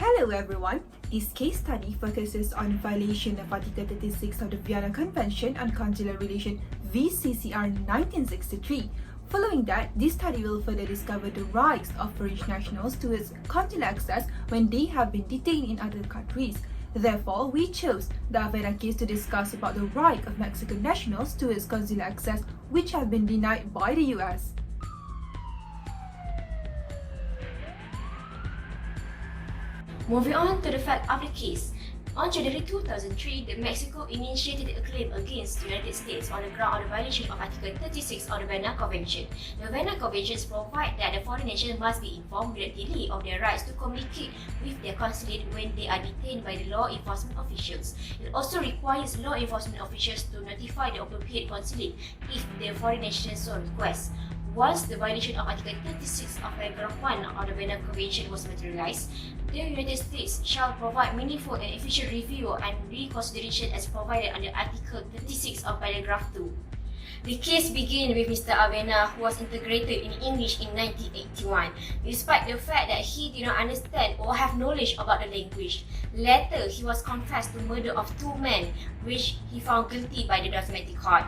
Hello everyone, this case study focuses on violation of Article 36 of the Vienna Convention on Consular Relation VCCR 1963. Following that, this study will further discover the rights of foreign nationals to its consular access when they have been detained in other countries. Therefore, we chose the AVENA case to discuss about the right of Mexican nationals to its consular access which have been denied by the US. Moving on to the fact of the case. On January 2003, Mexico initiated a claim against the United States on the ground of the violation of Article 36 of the Vienna Convention. The Vienna Conventions provide that the foreign nation must be informed without delay of their rights to communicate with their consulate when they are detained by the law enforcement officials. It also requires law enforcement officials to notify the appropriate consulate if the foreign nation so requests. Once the violation of Article 36 of Paragraph 1 of the Vienna Convention was materialized, the United States shall provide meaningful and efficient review and reconsideration as provided under Article 36 of Paragraph 2. The case began with Mr. AVENA, who was integrated in English in 1981, despite the fact that he did not understand or have knowledge about the language. Later, he was confessed to murder of 2 men, which he found guilty by the domestic court.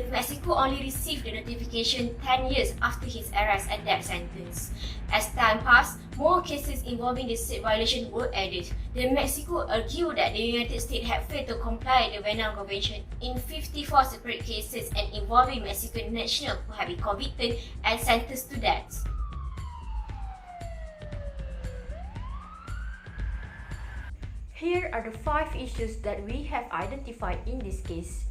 Mexico only received the notification 10 years after his arrest and death sentence. As time passed, more cases involving the said violation were added. Mexico argued that the United States had failed to comply with the Vienna Convention in 54 separate cases and involving Mexican nationals who have been convicted and sentenced to death. Here are the 5 issues that we have identified in this case.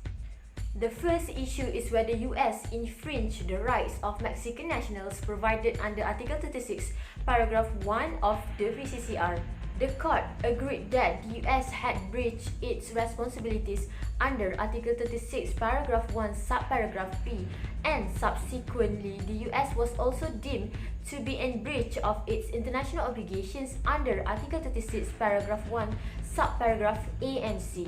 The first issue is whether US infringed the rights of Mexican nationals provided under Article 36, Paragraph 1 of the VCCR. The court agreed that the US had breached its responsibilities under Article 36, Paragraph 1, Subparagraph B, and subsequently the US was also deemed to be in breach of its international obligations under Article 36, Paragraph 1, Subparagraph A and C.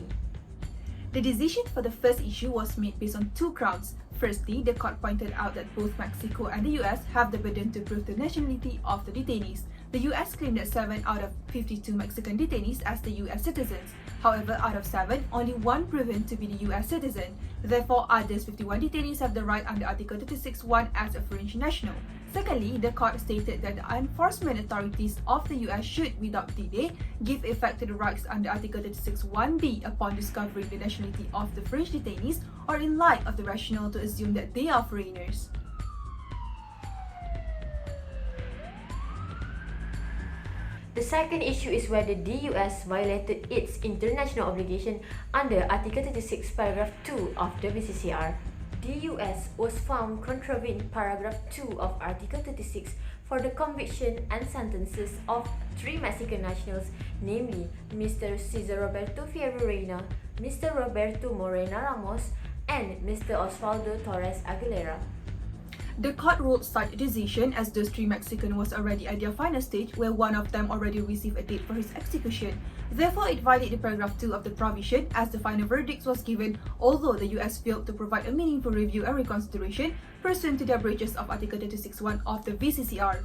The decision for the first issue was made based on 2 grounds. Firstly, the court pointed out that both Mexico and the US have the burden to prove the nationality of the detainees. The US claimed that 7 out of 52 Mexican detainees as the US citizens. However, out of 7, only 1 proven to be the US citizen. Therefore, others 51 detainees have the right under Article 36(1) as a foreign national. Secondly, the court stated that the enforcement authorities of the US should, without delay, give effect to the rights under Article 36(1)(b) upon discovering the nationality of the foreign detainees or in light of the rationale to assume that they are foreigners. The second issue is whether the US violated its international obligation under Article 36, Paragraph 2 of the VCCR. The US was found contravening Paragraph 2 of Article 36 for the conviction and sentences of 3 Mexican nationals, namely Mr. Cesar Roberto Fierro Reyna, Mr. Roberto Morena Ramos, and Mr. Osvaldo Torres Aguilera. The court ruled such a decision as those 3 Mexicans was already at their final stage where one of them already received a date for his execution. Therefore, it violated Paragraph 2 of the provision as the final verdict was given, although the US failed to provide a meaningful review and reconsideration pursuant to their breaches of Article 36(1) of the VCCR.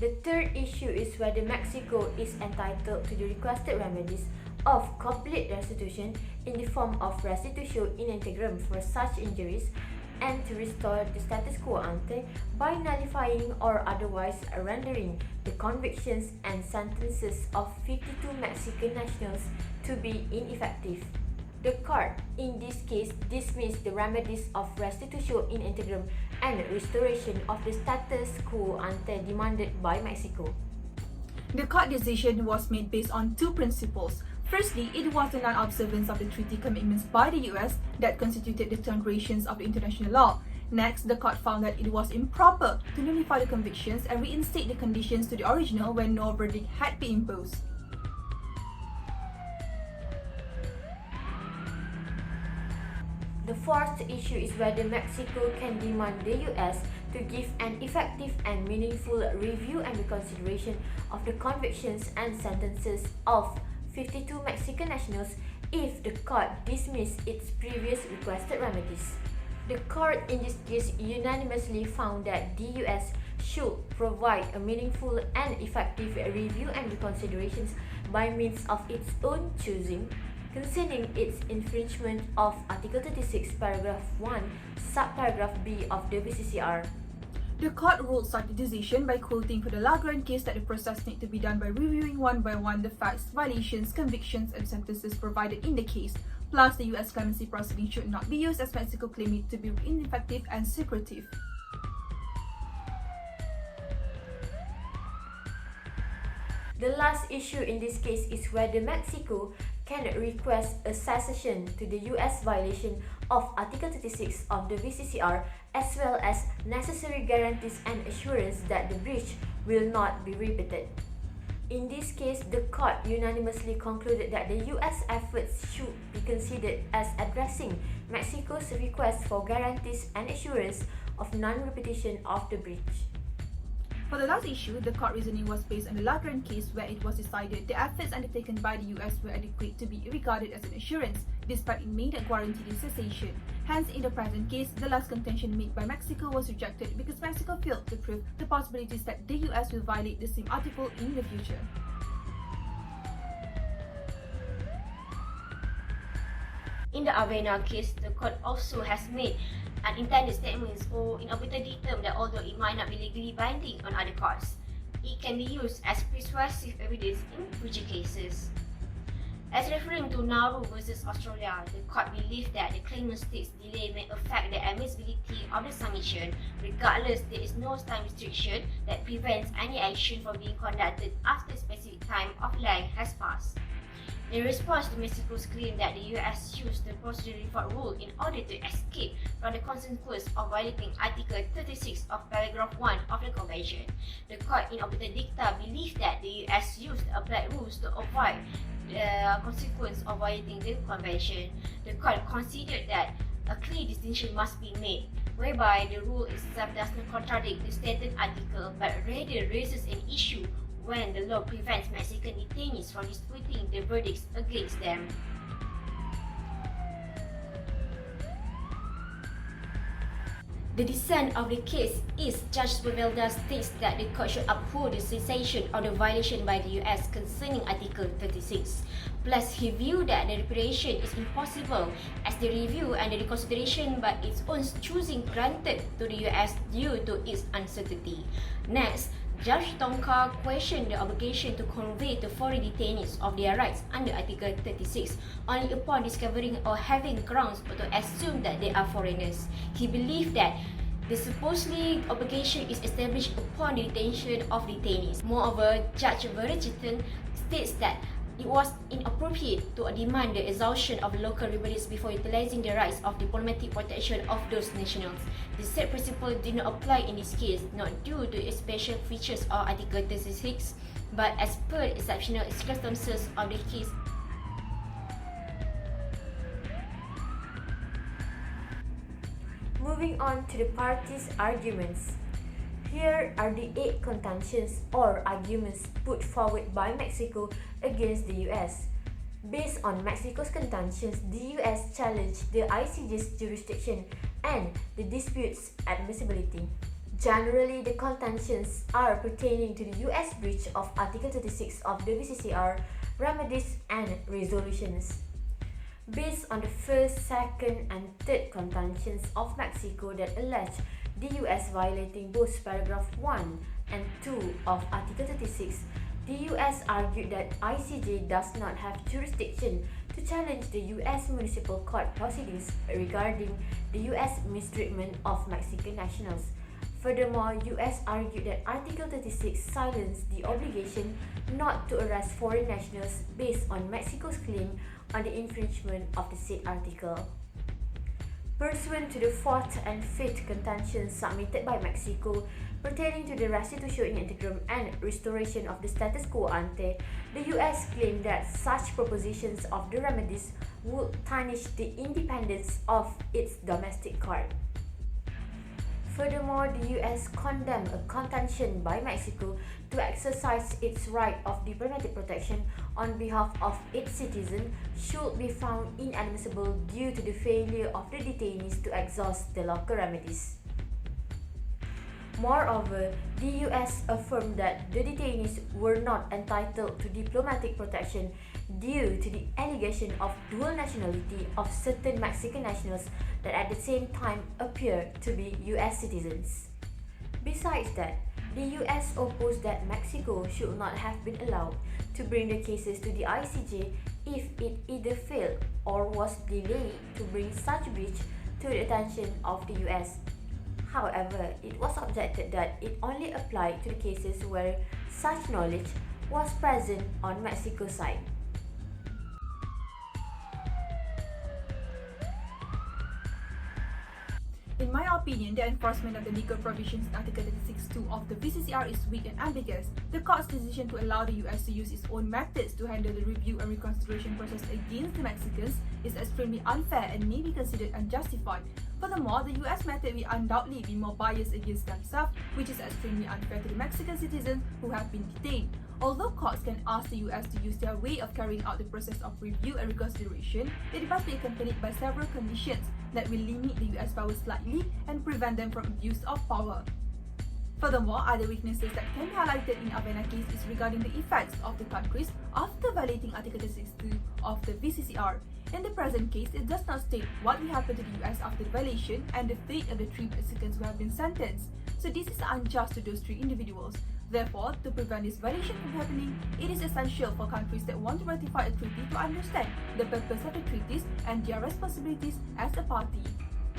The third issue is whether Mexico is entitled to the requested remedies of complete restitution in the form of restitutio in integrum for such injuries and to restore the status quo ante by nullifying or otherwise rendering the convictions and sentences of 52 Mexican nationals to be ineffective. The court, in this case, dismissed the remedies of restitutio in integrum and restoration of the status quo ante demanded by Mexico. The court decision was made based on 2 principles. Firstly, it was the non-observance of the treaty commitments by the US that constituted the transgressions of the international law. Next, the court found that it was improper to nullify the convictions and reinstate the conditions to the original when no verdict had been imposed. The fourth issue is whether Mexico can demand the US to give an effective and meaningful review and reconsideration of the convictions and sentences of 52 Mexican nationals if the court dismissed its previous requested remedies. The court in this case unanimously found that the US should provide a meaningful and effective review and reconsiderations by means of its own choosing concerning its infringement of Article 36, Paragraph 1, Subparagraph B of the VCCR. The court ruled such a decision by quoting for the Lagrange case that the process need to be done by reviewing one by one the facts, violations, convictions, and sentences provided in the case. Plus, the U.S. clemency proceeding should not be used as Mexico claimed it to be ineffective and secretive. The last issue in this case is whether Mexico can request a cessation to the US violation of Article 36 of the VCCR as well as necessary guarantees and assurance that the breach will not be repeated. In this case, the court unanimously concluded that the US efforts should be considered as addressing Mexico's request for guarantees and assurance of non-repetition of the breach. For the last issue, the court reasoning was based on the Lagrange case where it was decided the efforts undertaken by the US were adequate to be regarded as an assurance, despite it made a guarantee in cessation. Hence, in the present case, the last contention made by Mexico was rejected because Mexico failed to prove the possibilities that the US will violate the same article in the future. In the AVENA case, the court also has made unintended statements or inarbitrarily determined that although it might not be legally binding on other courts, it can be used as persuasive evidence in future cases. As referring to NURUL versus Australia, the court believed that the claimant state's delay may affect the admissibility of the submission, regardless there is no time restriction that prevents any action from being conducted after a specific time of length has passed. In response to Mexico's claim that the US used the procedural default rule in order to escape from the consequence of violating Article 36 of Paragraph 1 of the Convention, the court in obiter dicta believed that the US used the applied rules to avoid the consequence of violating the Convention. The court considered that a clear distinction must be made, whereby the rule itself does not contradict the stated article but rather raises an issue when the law prevents Mexican detainees from disputing the verdicts against them. The dissent of the case is Judge Spovelda states that the court should uphold the cessation of the violation by the US concerning Article 36. Plus, he viewed that the reparation is impossible as the review and the reconsideration by its own choosing granted to the US due to its uncertainty. Next, Judge Tonka questioned the obligation to convey to foreign detainees of their rights under Article 36 only upon discovering or having grounds to assume that they are foreigners. He believed that the supposedly obligation is established upon the detention of detainees. Moreover, Judge Verjeten states that it was inappropriate to demand the exhaustion of local remedies before utilizing the rights of diplomatic protection of those nationals. The said principle did not apply in this case, not due to the special features of Article 36, but as per exceptional circumstances of the case. Moving on to the parties' arguments. Here are the 8 contentions or arguments put forward by Mexico against the US. Based on Mexico's contentions, the US challenged the ICJ's jurisdiction and the dispute's admissibility. Generally, the contentions are pertaining to the US breach of Article 36 of the VCCR, remedies and resolutions. Based on the first, second and third contentions of Mexico that allege the US violating both paragraph 1 and 2 of Article 36, the US argued that ICJ does not have jurisdiction to challenge the US municipal court proceedings regarding the US mistreatment of Mexican nationals. Furthermore, US argued that Article 36 silenced the obligation not to arrest foreign nationals based on Mexico's claim on the infringement of the said article. Pursuant to the fourth and fifth contentions submitted by Mexico pertaining to the restitution in integrum and restoration of the status quo ante, the US claimed that such propositions of the remedies would tarnish the independence of its domestic court. Furthermore, the US condemned a contention by Mexico to exercise its right of diplomatic protection on behalf of its citizens should be found inadmissible due to the failure of the detainees to exhaust the local remedies. Moreover, the US affirmed that the detainees were not entitled to diplomatic protection due to the allegation of dual nationality of certain Mexican nationals that at the same time appear to be US citizens. Besides that, the US opposed that Mexico should not have been allowed to bring the cases to the ICJ if it either failed or was delayed to bring such breach to the attention of the US. However, it was objected that it only applied to the cases where such knowledge was present on Mexico's side. In my opinion, the enforcement of the legal provisions in Article 36(2) of the VCCR is weak and ambiguous. The court's decision to allow the US to use its own methods to handle the review and reconsideration process against the Mexicans is extremely unfair and may be considered unjustified. Furthermore, the US method will undoubtedly be more biased against themselves, which is extremely unfair to the Mexican citizens who have been detained. Although courts can ask the US to use their way of carrying out the process of review and reconsideration, it must be accompanied by several conditions that will limit the US power slightly and prevent them from abuse of power. Furthermore, other weaknesses that can be highlighted in AVENA case is regarding the effects of the countries after violating Article 36(2) of the VCCR. In the present case, it does not state what will happen to the US after the violation and the fate of the 3 Mexicans who have been sentenced. So this is unjust to those 3 individuals. Therefore, to prevent this violation from happening, it is essential for countries that want to ratify a treaty to understand the purpose of the treaties and their responsibilities as a party.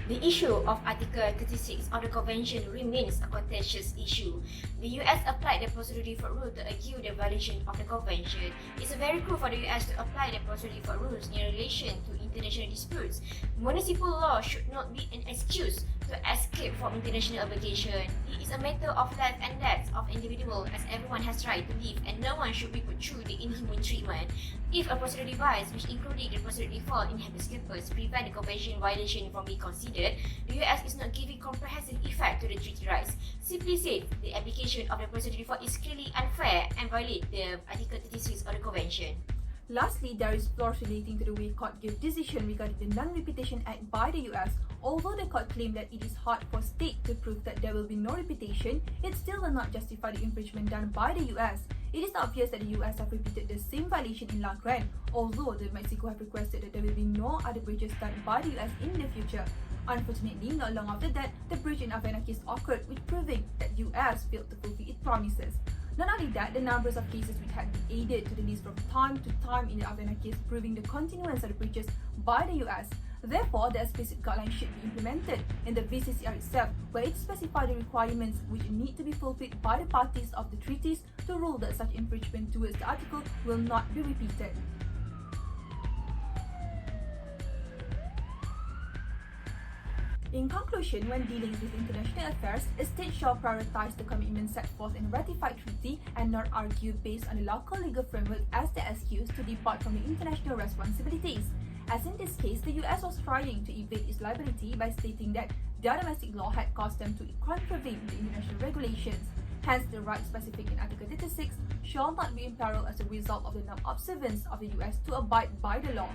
The issue of Article 36 of the Convention remains a contentious issue. The US applied the procedural default rule to argue the violation of the Convention. It's very cruel for the US to apply the procedural default rules in relation to international disputes. Municipal law should not be an excuse to escape from international obligation. It is a matter of life and death of individual, as everyone has right to live and no one should be put through the inhuman treatment. If a procedural device, which including the procedural default in habeas corpus, prevent the convention violation from being considered, the US is not giving comprehensive effect to the treaty rights. Simply said, the application of the procedural default is clearly unfair and violate the Article 36 of the Convention. Lastly, there is flaws relating to the way court gave decision regarding the Non-Repetition Act by the US. Although the court claimed that it is hard for state to prove that there will be no repetition, it still will not justify the infringement done by the US. It is obvious that the US have repeated the same violation in La Grande, although the Mexico have requested that there will be no other breaches done by the US in the future. Unfortunately, not long after that, the breach in AVENA case occurred, with proving that US failed to fulfill its promises. Not only that, the numbers of cases which had been added to the list from time to time in the AVENA case, proving the continuance of the breaches by the US. Therefore, the explicit guidelines should be implemented in the VCCR itself, where it specifies the requirements which need to be fulfilled by the parties of the treaties to rule that such infringement towards the article will not be repeated. In conclusion, when dealing with international affairs, a state shall prioritize the commitments set forth in a ratified treaty and not argue based on the local legal framework as the excuse to depart from the international responsibilities. As in this case, the US was trying to evade its liability by stating that their domestic law had caused them to contravene the international regulations. Hence, the right specific in Article 36 shall not be imperiled as a result of the non-observance of the US to abide by the law.